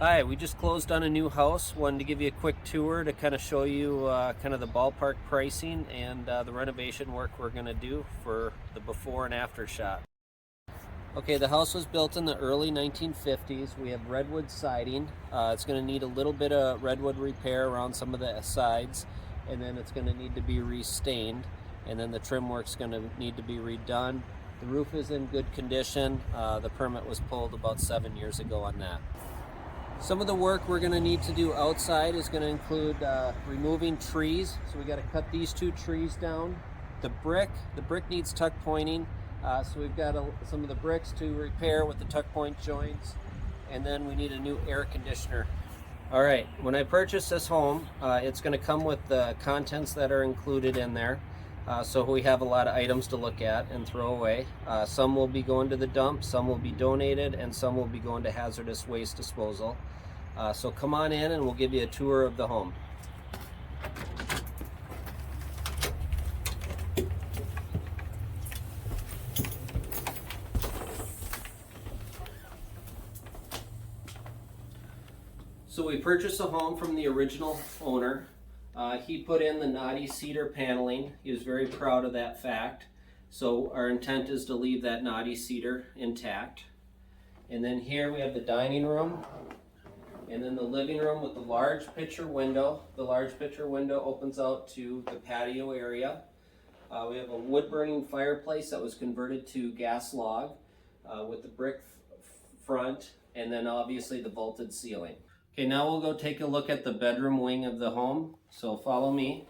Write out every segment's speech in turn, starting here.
Hi, we just closed on a new house. Wanted to give you a quick tour to kind of show you kind of the ballpark pricing and the renovation work we're going to do for the before and after shot. Okay, the house was built in the early 1950s. We have redwood siding. It's going to need a little bit of redwood repair around some of the sides, and then it's going to need to be restained, and then the trim work's going to need to be redone. The roof is in good condition. The permit was pulled about 7 years ago on that. Some of the work we're going to need to do outside is going to include removing trees. So we got to cut these two trees down. The brick needs tuck pointing. So we've got some of the bricks to repair with the tuck point joints. And then we need a new air conditioner. All right, when I purchased this home, it's going to come with the contents that are included in there. So we have a lot of items to look at and throw away. Some will be going to the dump, some will be donated, and some will be going to hazardous waste disposal. So come on in and we'll give you a tour of the home. So we purchased a home from the original owner. He put in the knotty cedar paneling. He was very proud of that fact. So our intent is to leave that knotty cedar intact. And then here we have the dining room, and then the living room with the large picture window. The large picture window opens out to the patio area. We have a wood burning fireplace that was converted to gas log with the brick front, and then obviously the vaulted ceiling. Okay, now we'll go take a look at the bedroom wing of the home. So follow me.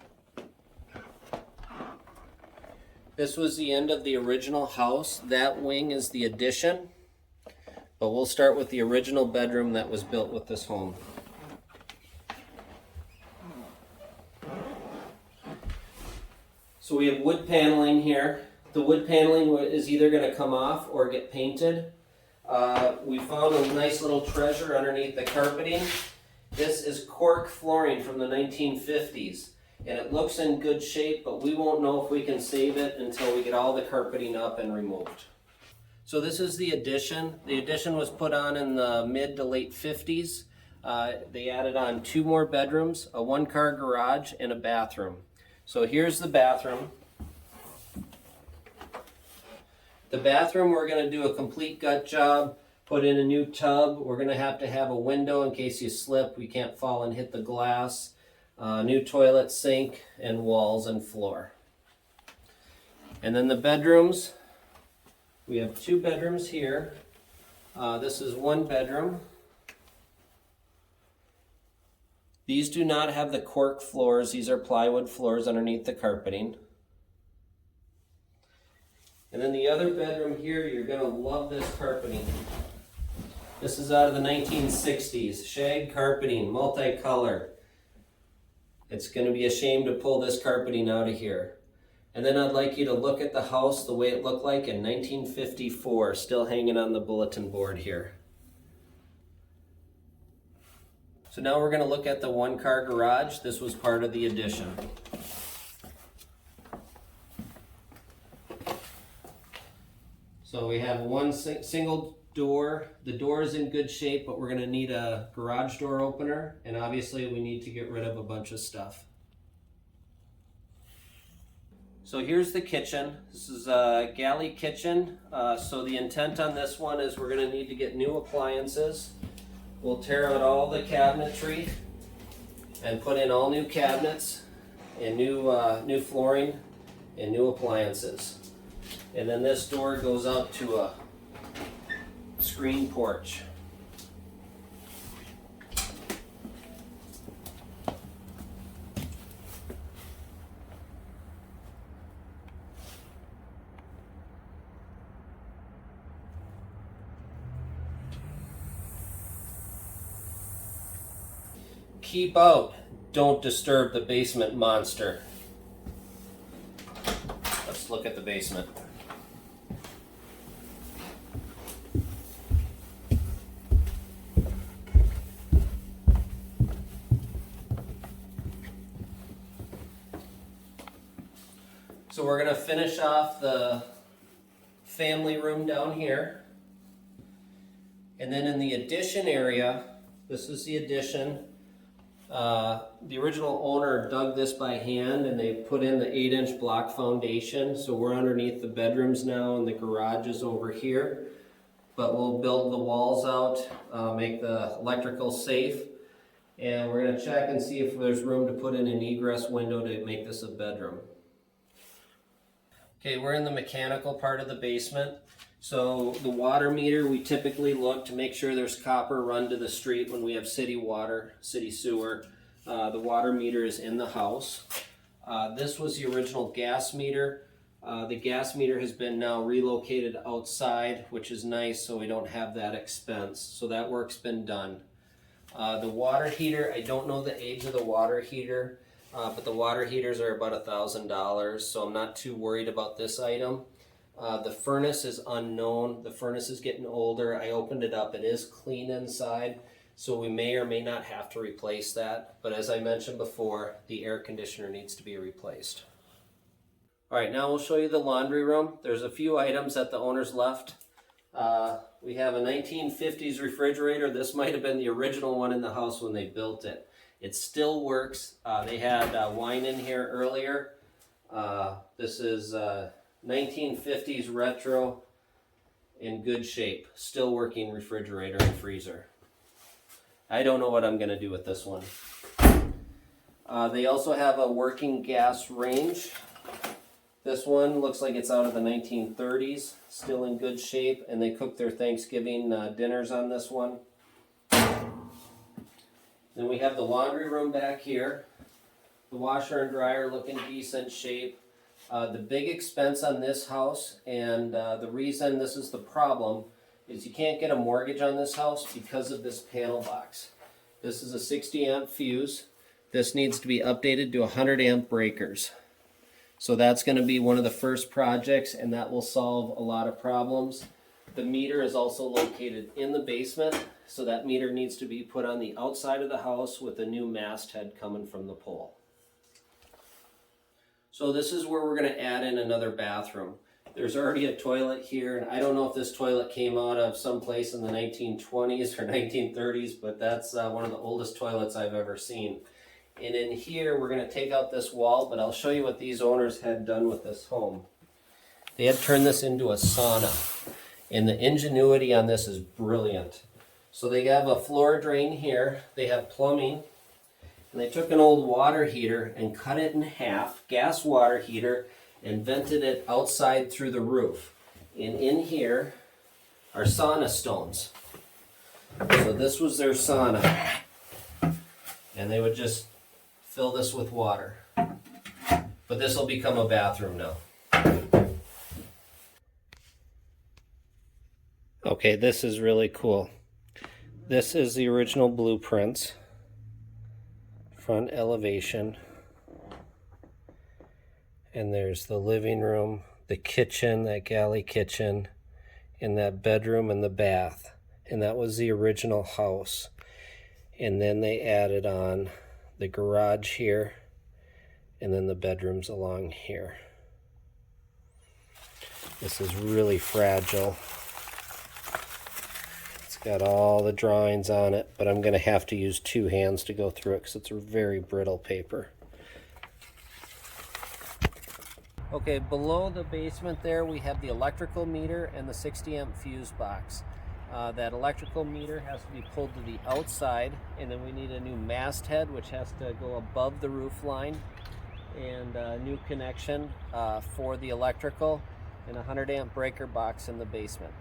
This was the end of the original house. That wing is the addition. But we'll start with the original bedroom that was built with this home. So we have wood paneling here. The wood paneling is either going to come off or get painted. We found a nice little treasure underneath the carpeting. This is cork flooring from the 1950s, and it looks in good shape, but we won't know if we can save it until we get all the carpeting up and removed. So this is the addition. The addition was put on in the mid to late 50s. They added on 2 more bedrooms, a 1-car garage, and a bathroom. So here's the bathroom. The bathroom, we're going to do a complete gut job, put in a new tub. We're going to have a window in case you slip, we can't fall and hit the glass. New toilet, sink, and walls and floor. And then the bedrooms. We have 2 bedrooms here. This is 1 bedroom. These do not have the cork floors. These are plywood floors underneath the carpeting. And then the other bedroom here, you're going to love this carpeting. This is out of the 1960s. Shag carpeting, multicolor. It's going to be a shame to pull this carpeting out of here. And then I'd like you to look at the house the way it looked like in 1954, still hanging on the bulletin board here. So now we're going to look at the 1-car garage. This was part of the addition. So we have one single door. The door is in good shape, but we're going to need a garage door opener, and obviously we need to get rid of a bunch of stuff. So here's the kitchen. This is a galley kitchen. So the intent on this one is we're going to need to get new appliances. We'll tear out all the cabinetry and put in all new cabinets and new flooring and new appliances. And then this door goes out to a screen porch. Keep out. Don't disturb the basement monster. Let's look at the basement. So we're going to finish off the family room down here. And then in the addition area, This is the addition. The original owner dug this by hand and they put in the 8-inch block foundation. So we're underneath the bedrooms now and the garage is over here. But we'll build the walls out, make the electrical safe. And we're going to check and see if there's room to put in an egress window to make this a bedroom. Okay, we're in the mechanical part of the basement. So the water meter, we typically look to make sure there's copper run to the street when we have city water, city sewer. The water meter is in the house. This was the original gas meter. The gas meter has been now relocated outside, which is nice so we don't have that expense. So that work's been done. The water heater, I don't know the age of the water heater, but the water heaters are about $1,000, so I'm not too worried about this item. The furnace is unknown. The furnace is getting older. I opened it up. It is clean inside, so we may or may not have to replace that. But as I mentioned before, the air conditioner needs to be replaced. All right, now we'll show you the laundry room. There's a few items that the owners left. We have a 1950s refrigerator. This might have been the original one in the house when they built it. It still works. They had wine in here earlier. This is 1950s retro, in good shape. Still working refrigerator and freezer. I don't know what I'm going to do with this one. They also have a working gas range. This one looks like it's out of the 1930s, still in good shape, and they cook their Thanksgiving dinners on this one. Then we have the laundry room back here. The washer and dryer look in decent shape. The big expense on this house, and the reason this is the problem, is you can't get a mortgage on this house because of this panel box. This is a 60 amp fuse. This needs to be updated to 100 amp breakers. So that's going to be one of the first projects, and that will solve a lot of problems. The meter is also located in the basement, so that meter needs to be put on the outside of the house with a new masthead coming from the pole. So this is where we're going to add in another bathroom. There's already a toilet here, and I don't know if this toilet came out of someplace in the 1920s or 1930s, but that's one of the oldest toilets I've ever seen. And in here, we're going to take out this wall, but I'll show you what these owners had done with this home. They had turned this into a sauna, and the ingenuity on this is brilliant. So they have a floor drain here, they have plumbing, and they took an old water heater and cut it in half, gas water heater, and vented it outside through the roof. And in here are sauna stones. So this was their sauna. And they would just fill this with water. But this will become a bathroom now. Okay, this is really cool. This is the original blueprints. Front elevation. And there's the living room, the kitchen, that galley kitchen, and that bedroom and the bath. And that was the original house. And then they added on the garage here, and then the bedrooms along here. This is really fragile. It's got all the drawings on it, but I'm going to have to use 2 hands to go through it because it's a very brittle paper. Okay, below the basement there we have the electrical meter and the 60 amp fuse box. That electrical meter has to be pulled to the outside, and then we need a new masthead which has to go above the roof line, and a new connection for the electrical, and a 100 amp breaker box in the basement.